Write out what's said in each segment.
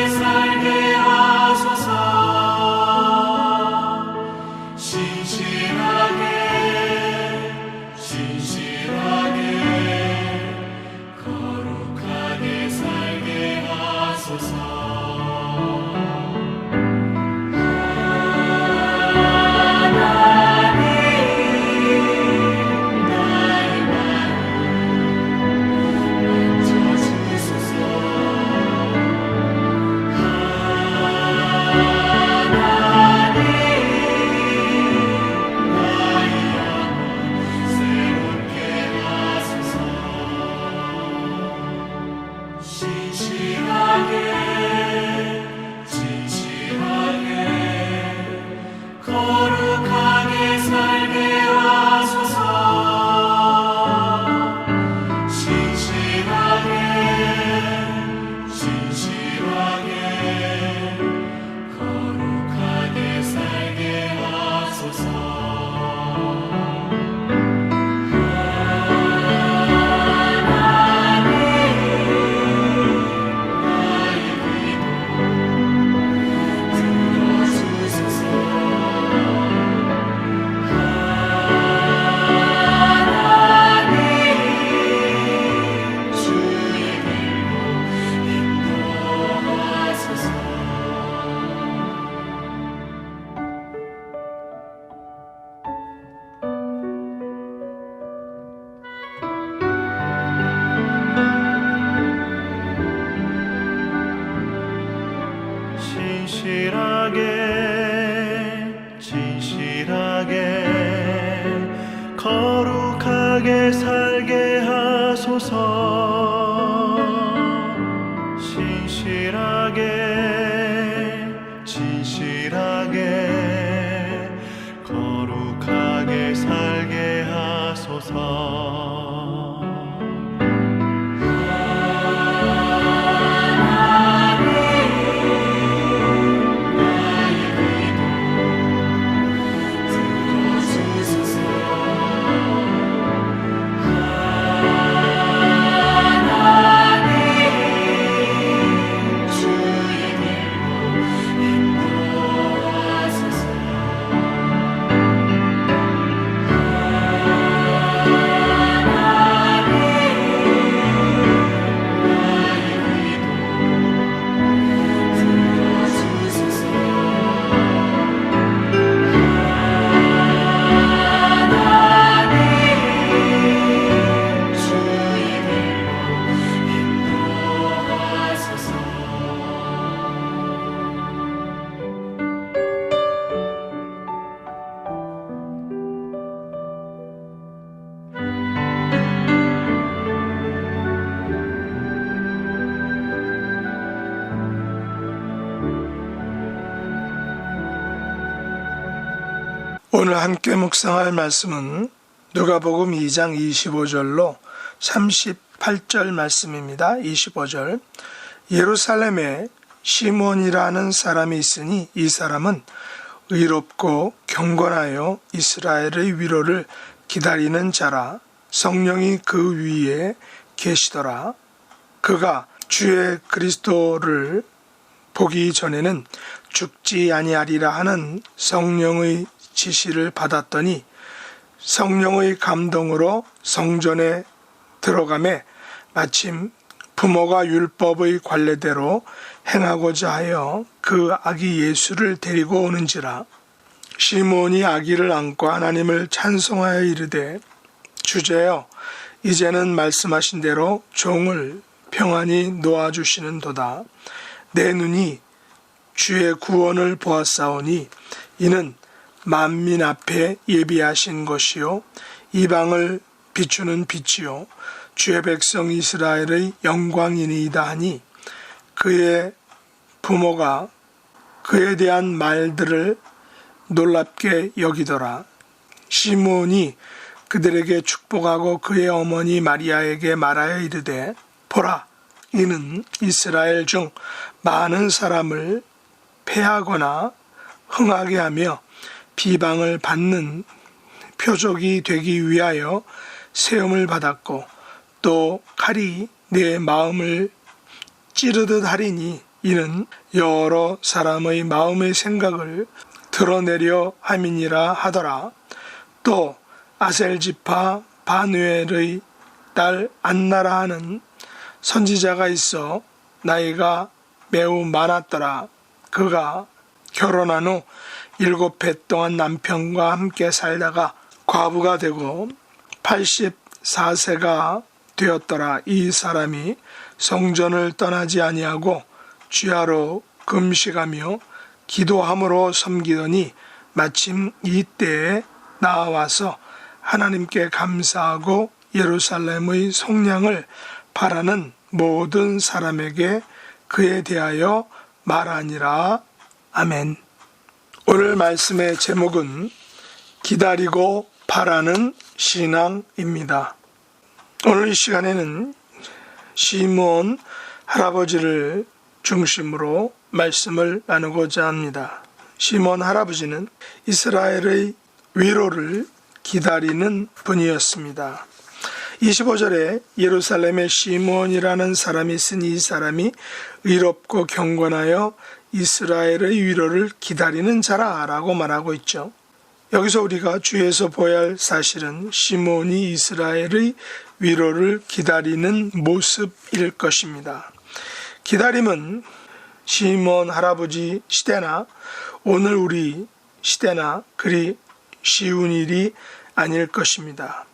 살게 하소서. 신실하게 거룩하게 살게 하소서. 거룩하게 살게 하소서. 신실하게 거룩하게 살게 하소서. 진실하게 거룩하게 살게 하소서. 진실하게 거룩하게 살게 하소서. 오늘 함께 묵상할 말씀은 누가복음 2장 25절로 38절 말씀입니다. 25절. 예루살렘에 시몬이라는 사람이 있으니 이 사람은 의롭고 경건하여 이스라엘의 위로를 기다리는 자라. 성령이 그 위에 계시더라. 그가 주의 그리스도를 보기 전에는 죽지 아니하리라 하는 성령의 지시를 받았더니 성령의 감동으로 성전에 들어가매 마침 부모가 율법의 관례대로 행하고자 하여 그 아기 예수를 데리고 오는지라. 시몬이 아기를 안고 하나님을 찬송하여 이르되 주제여 이제는 말씀하신 대로 종을 평안히 놓아주시는도다. 내 눈이 주의 구원을 보았사오니 이는 만민 앞에 예비하신 것이요 이방을 비추는 빛이요 주의 백성 이스라엘의 영광이니이다 하니 그의 부모가 그에 대한 말들을 놀랍게 여기더라. 시몬이 그들에게 축복하고 그의 어머니 마리아에게 말하여 이르되 보라 이는 이스라엘 중 많은 사람을 패하거나 흥하게 하며 비방을 받는 표적이 되기 위하여 세움을 받았고 또 칼이 내 마음을 찌르듯 하리니 이는 여러 사람의 마음의 생각을 드러내려 함이니라 하더라. 또 아셀지파 바누엘의 딸 안나라 하는 선지자가 있어 나이가 매우 많았더라. 그가 결혼한 후 7해 동안 남편과 함께 살다가 과부가 되고 84세가 되었더라. 이 사람이 성전을 떠나지 아니하고 주야로 금식하며 기도함으로 섬기더니 마침 이때에 나와서 하나님께 감사하고 예루살렘의 속량을 바라는 모든 사람에게 그에 대하여 말하니라. 아멘. 오늘 말씀의 제목은 기다리고 바라는 신앙입니다. 오늘 이 시간에는 시므온 할아버지를 중심으로 말씀을 나누고자 합니다. 시므온 할아버지는 이스라엘의 위로를 기다리는 분이었습니다. 25절에 예루살렘에 시므온이라는 사람이 있으니 이 사람이 의롭고 경건하여 이스라엘의 위로를 기다리는 자라라고 말하고 있죠. 여기서 우리가 주의해서 보아야 할 사실은 시므온이 이스라엘의 위로를 기다리는 모습일 것입니다. 기다림은 시므온 할아버지 시대나 오늘 우리 시대나 그리 쉬운 일이 아닐 것입니다.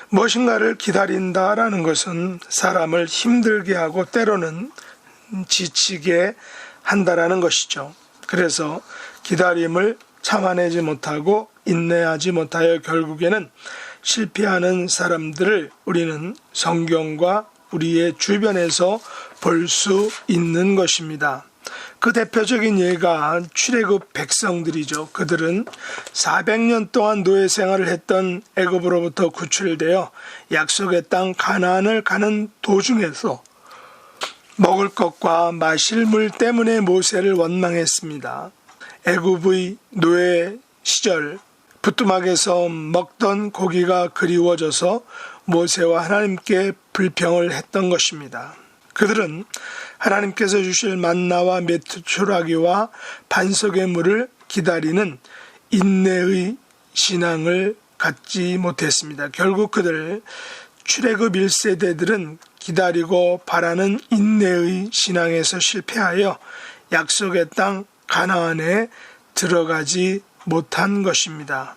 무엇인가를 기다린다라는 것은 사람을 힘들게 하고 때로는 지치게 한다라는 것이죠. 그래서 기다림을 참아내지 못하고 인내하지 못하여 결국에는 실패하는 사람들을 우리는 성경과 우리의 주변에서 볼 수 있는 것입니다. 그 대표적인 예가 출애굽 백성들이죠. 그들은 400년 동안 노예 생활을 했던 애굽으로부터 구출되어 약속의 땅 가나안을 가는 도중에서 먹을 것과 마실 물 때문에 모세를 원망했습니다. 애굽의 노예 시절 부뚜막에서 먹던 고기가 그리워져서 모세와 하나님께 불평을 했던 것입니다. 그들은 하나님께서 주실 만나와 메추라기와 반석의 물을 기다리는 인내의 신앙을 갖지 못했습니다. 결국 그들 출애굽 1세대들은 기다리고 바라는 인내의 신앙에서 실패하여 약속의 땅 가나안에 들어가지 못한 것입니다.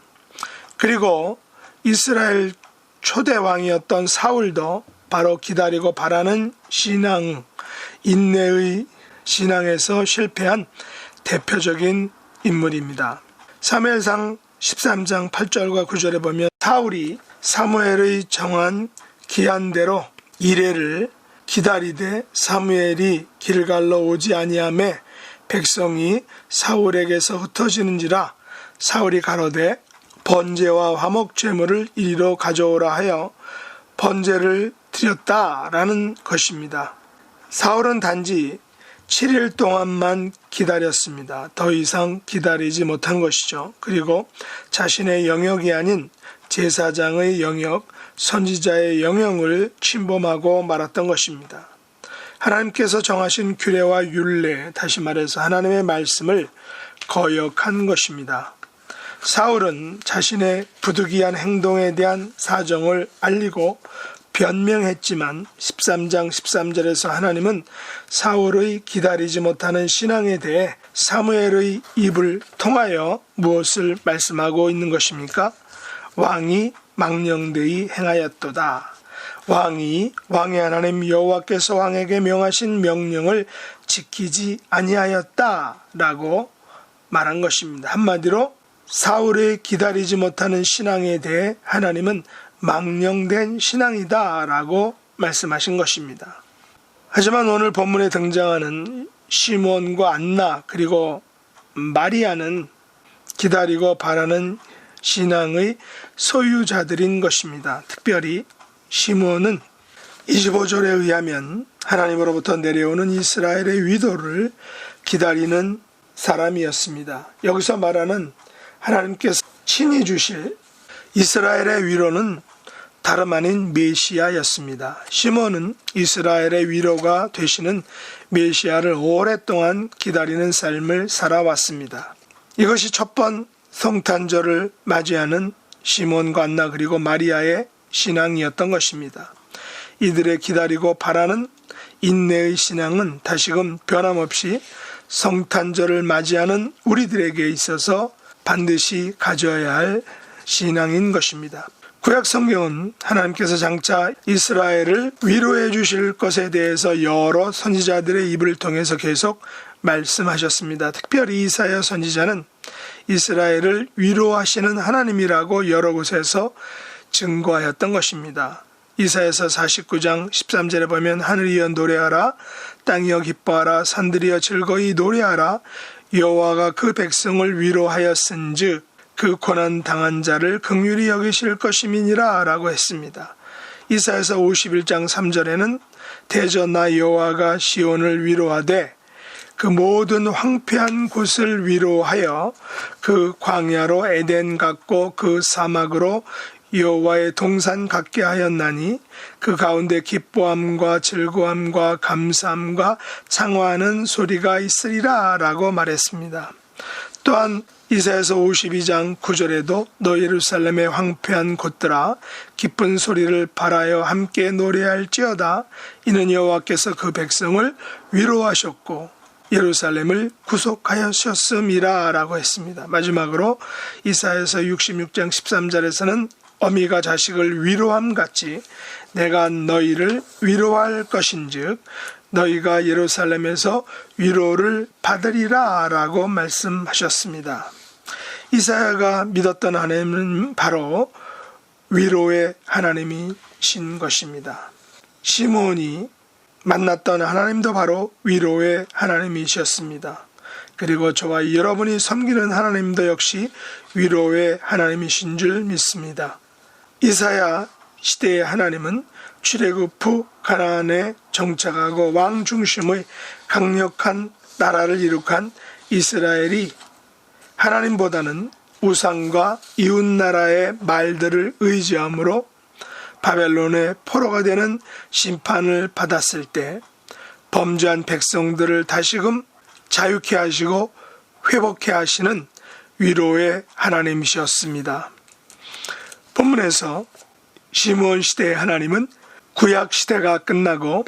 그리고 이스라엘 초대 왕이었던 사울도 바로 기다리고 바라는 신앙, 인내의 신앙에서 실패한 대표적인 인물입니다. 사무엘상 13장 8절과 9절에 보면 사울이 사무엘의 정한 기한대로 이레를 기다리되 사무엘이 길갈로 오지 아니하매 백성이 사울에게서 흩어지는지라 사울이 가로되 번제와 화목 제물을 이리로 가져오라 하여 번제를 드렸다라는 것입니다. 사울은 단지 7일 동안만 기다렸습니다. 더 이상 기다리지 못한 것이죠. 그리고 자신의 영역이 아닌 제사장의 영역, 선지자의 영역을 침범하고 말았던 것입니다. 하나님께서 정하신 규례와 율례, 다시 말해서 하나님의 말씀을 거역한 것입니다. 사울은 자신의 부득이한 행동에 대한 사정을 알리고 변명했지만 13장 13절에서 하나님은 사울의 기다리지 못하는 신앙에 대해 사무엘의 입을 통하여 무엇을 말씀하고 있는 것입니까? 왕이 망령되이 행하였도다. 왕의 하나님 여호와께서 왕에게 명하신 명령을 지키지 아니하였다라고 말한 것입니다. 한마디로 사울의 기다리지 못하는 신앙에 대해 하나님은 망령된 신앙이다라고 말씀하신 것입니다. 하지만 오늘 본문에 등장하는 시므온과 안나 그리고 마리아는 기다리고 바라는 신앙의 소유자들인 것입니다. 특별히 시므온은 25절에 의하면 하나님으로부터 내려오는 이스라엘의 위도를 기다리는 사람이었습니다. 여기서 말하는 하나님께서 친히 주실 이스라엘의 위로는 다름 아닌 메시아였습니다. 시몬은 이스라엘의 위로가 되시는 메시아를 오랫동안 기다리는 삶을 살아왔습니다. 이것이 첫 번 성탄절을 맞이하는 시몬과 안나 그리고 마리아의 신앙이었던 것입니다. 이들의 기다리고 바라는 인내의 신앙은 다시금 변함없이 성탄절을 맞이하는 우리들에게 있어서 반드시 가져야 할 신앙인 것입니다. 구약 성경은 하나님께서 장차 이스라엘을 위로해 주실 것에 대해서 여러 선지자들의 입을 통해서 계속 말씀하셨습니다. 특별히 이사야 선지자는 이스라엘을 위로하시는 하나님이라고 여러 곳에서 증거하였던 것입니다. 이사야서 49장 13절에 보면 하늘이여 노래하라, 땅이여 기뻐하라, 산들이여 즐거이 노래하라, 여호와가 그 백성을 위로하였은즉 그 고난 당한 자를 긍휼히 여기실 것임이니라 라고 했습니다. 이사야서 51장 3절에는 대저 나 여호와가 시온을 위로하되 그 모든 황폐한 곳을 위로하여 그 광야로 에덴 같고 그 사막으로 여호와의 동산 같게 하였나니 그 가운데 기뻐함과 즐거움과 감사함과 창화하는 소리가 있으리라 라고 말했습니다. 또한 이사야서 52장 9절에도 너 예루살렘의 황폐한 곳들아 기쁜 소리를 발하여 함께 노래할지어다 이는 여호와께서 그 백성을 위로하셨고 예루살렘을 구속하셨음이라 라고 했습니다. 마지막으로 이사야서 66장 13절에서는 어미가 자식을 위로함 같이 내가 너희를 위로할 것인즉 너희가 예루살렘에서 위로를 받으리라 라고 말씀하셨습니다. 이사야가 믿었던 하나님은 바로 위로의 하나님이신 것입니다. 시몬이 만났던 하나님도 바로 위로의 하나님이셨습니다. 그리고 저와 여러분이 섬기는 하나님도 역시 위로의 하나님이신 줄 믿습니다. 이사야 시대의 하나님은 출애굽 후 가나안에 정착하고 왕 중심의 강력한 나라를 이룩한 이스라엘이 하나님보다는 우상과 이웃나라의 말들을 의지함으로 바벨론의 포로가 되는 심판을 받았을 때 범죄한 백성들을 다시금 자유케 하시고 회복케 하시는 위로의 하나님이셨습니다. 본문에서 시므온 시대의 하나님은 구약 시대가 끝나고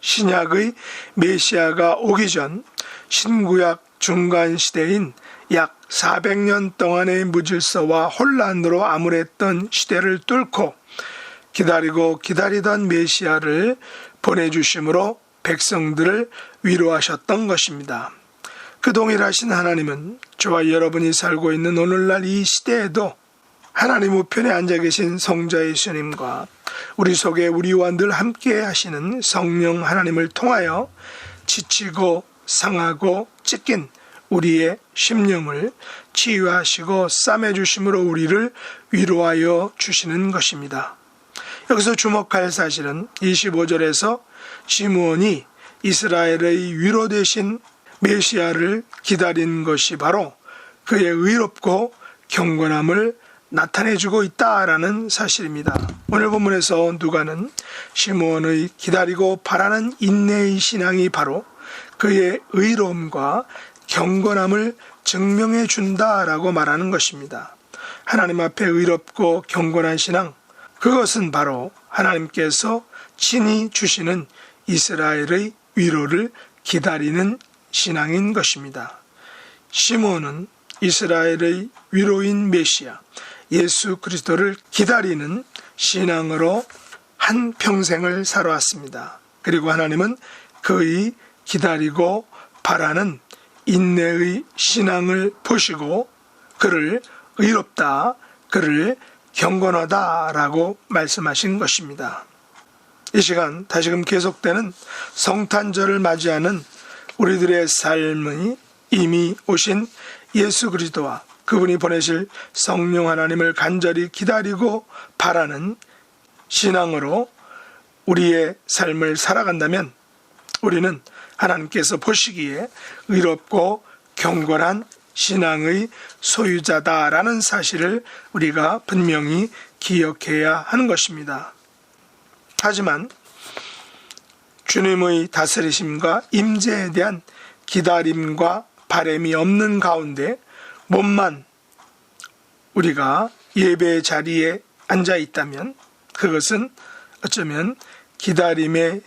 신약의 메시아가 오기 전 신구약 중간 시대인 약 400년 동안의 무질서와 혼란으로 암울했던 시대를 뚫고 기다리고 기다리던 메시아를 보내주심으로 백성들을 위로하셨던 것입니다. 그 동일하신 하나님은 저와 여러분이 살고 있는 오늘날 이 시대에도 하나님 우편에 앉아 계신 성자 예수님과 우리 속에 우리와 늘 함께 하시는 성령 하나님을 통하여 지치고 상하고 찢긴 우리의 심령을 치유하시고 싸매주심으로 우리를 위로하여 주시는 것입니다. 여기서 주목할 사실은 25절에서 시므온이 이스라엘의 위로 되신 메시아를 기다린 것이 바로 그의 의롭고 경건함을 나타내주고 있다라는 사실입니다. 오늘 본문에서 누가는 시므온의 기다리고 바라는 인내의 신앙이 바로 그의 의로움과 경건함을 증명해 준다라고 말하는 것입니다. 하나님 앞에 의롭고 경건한 신앙, 그것은 바로 하나님께서 친히 주시는 이스라엘의 위로를 기다리는 신앙인 것입니다. 시므온은 이스라엘의 위로인 메시아 예수 그리스도를 기다리는 신앙으로 한 평생을 살아왔습니다. 그리고 하나님은 그의 기다리고 바라는 인내의 신앙을 보시고 그를 의롭다, 그를 경건하다라고 말씀하신 것입니다. 이 시간 다시금 계속되는 성탄절을 맞이하는 우리들의 삶이 이미 오신 예수 그리스도와 그분이 보내실 성령 하나님을 간절히 기다리고 바라는 신앙으로 우리의 삶을 살아간다면 우리는 하나님께서 보시기에 의롭고 경건한 신앙의 소유자다라는 사실을 우리가 분명히 기억해야 하는 것입니다. 하지만 주님의 다스리심과 임재에 대한 기다림과 바람이 없는 가운데 몸만 우리가 예배의 자리에 앉아 있다면 그것은 어쩌면 기다림의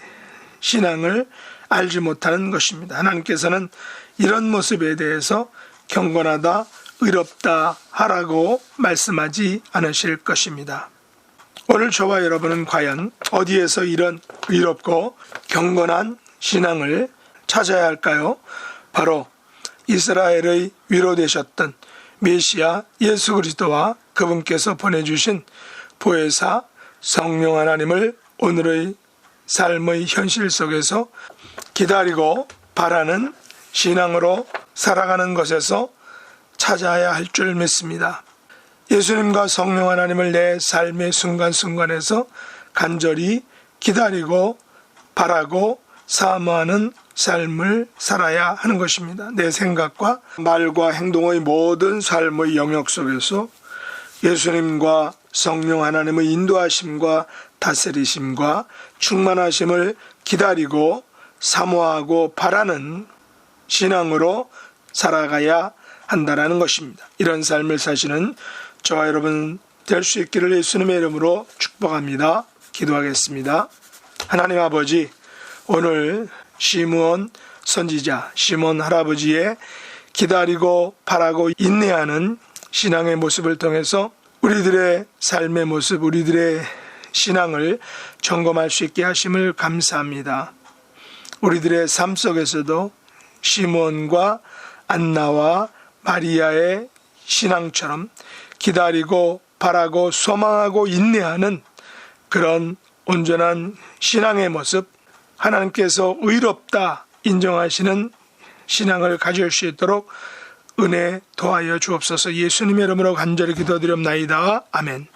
신앙을 알지 못하는 것입니다. 하나님께서는 이런 모습에 대해서 경건하다, 의롭다 하라고 말씀하지 않으실 것입니다. 오늘 저와 여러분은 과연 어디에서 이런 의롭고 경건한 신앙을 찾아야 할까요? 바로 이스라엘의 위로 되셨던 메시아 예수 그리스도와 그분께서 보내주신 보혜사 성령 하나님을 오늘의 삶의 현실 속에서 기다리고 바라는 신앙으로 살아가는 것에서 찾아야 할 줄 믿습니다. 예수님과 성령 하나님을 내 삶의 순간순간에서 간절히 기다리고 바라고 사모하는 삶을 살아야 하는 것입니다. 내 생각과 말과 행동의 모든 삶의 영역 속에서 예수님과 성령 하나님의 인도하심과 다스리심과 충만하심을 기다리고 사모하고 바라는 신앙으로 살아가야 한다는 것입니다. 이런 삶을 사시는 저와 여러분 될 수 있기를 예수님의 이름으로 축복합니다. 기도하겠습니다. 하나님 아버지, 오늘 시므온 선지자, 시몬 할아버지의 기다리고 바라고 인내하는 신앙의 모습을 통해서 우리들의 삶의 모습, 우리들의 신앙을 점검할 수 있게 하심을 감사합니다. 우리들의 삶 속에서도 시몬과 안나와 마리아의 신앙처럼 기다리고 바라고 소망하고 인내하는 그런 온전한 신앙의 모습, 하나님께서 의롭다 인정하시는 신앙을 가질 수 있도록 은혜 도하여 주옵소서. 예수님의 이름으로 간절히 기도드립나이다. 아멘.